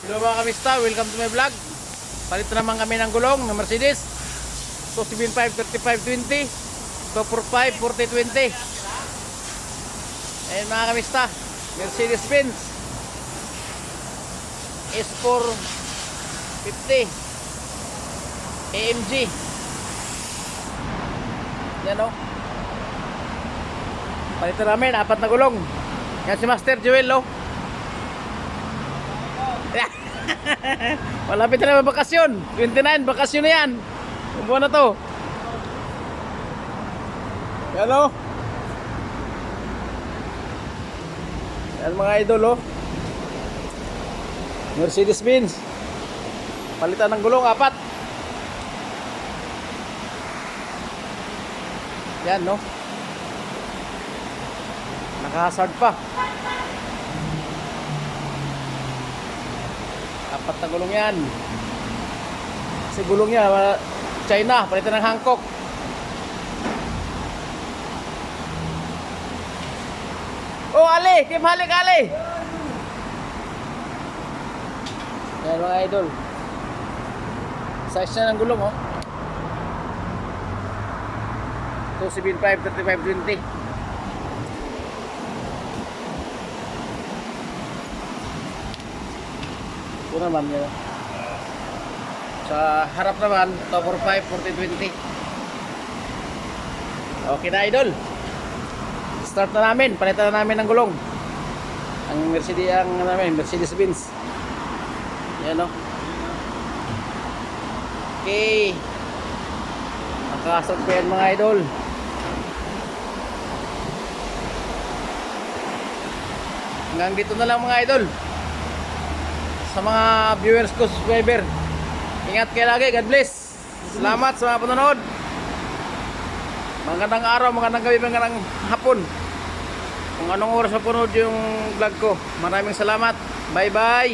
Hello mga kamista, welcome to my vlog. Palit naman kami ng gulong ng Mercedes 275 3520 245 4020. Ayan mga kamista, Mercedes-Benz S450 AMG. Yan o, palitan namin, 4 na gulong. Yan si Master Joel o. Malapit na naman bakasyon. 29, bakasyon na yan. Buwan na to. Yan o. Yan mga idol o. Mercedes-Benz. Palitan ng gulong, 4. Yan no. Naka-hazard pa. 4 na gulong yan. Kasi gulong niya China, palitan ng Hankook. Oh Ali, Kim halik Ali. Yan mga idol, size na ng gulong oh. 275 3520. Ito naman yun. Sa harap naman 245 4020. Okay na idol, start na namin. Palitan na namin ng gulong ang Mercedes-Benz. Yan o. Okay, nakasot pa yan mga idol. Hanggang dito na lang mga idol. Sa mga viewers ko, subscriber, ingat kayo lagi. God bless. Salamat sa mga panonood. Magandang araw, magandang gabi, magandang hapon, kung anong oras mapanood yung vlog ko. Maraming salamat. Bye bye.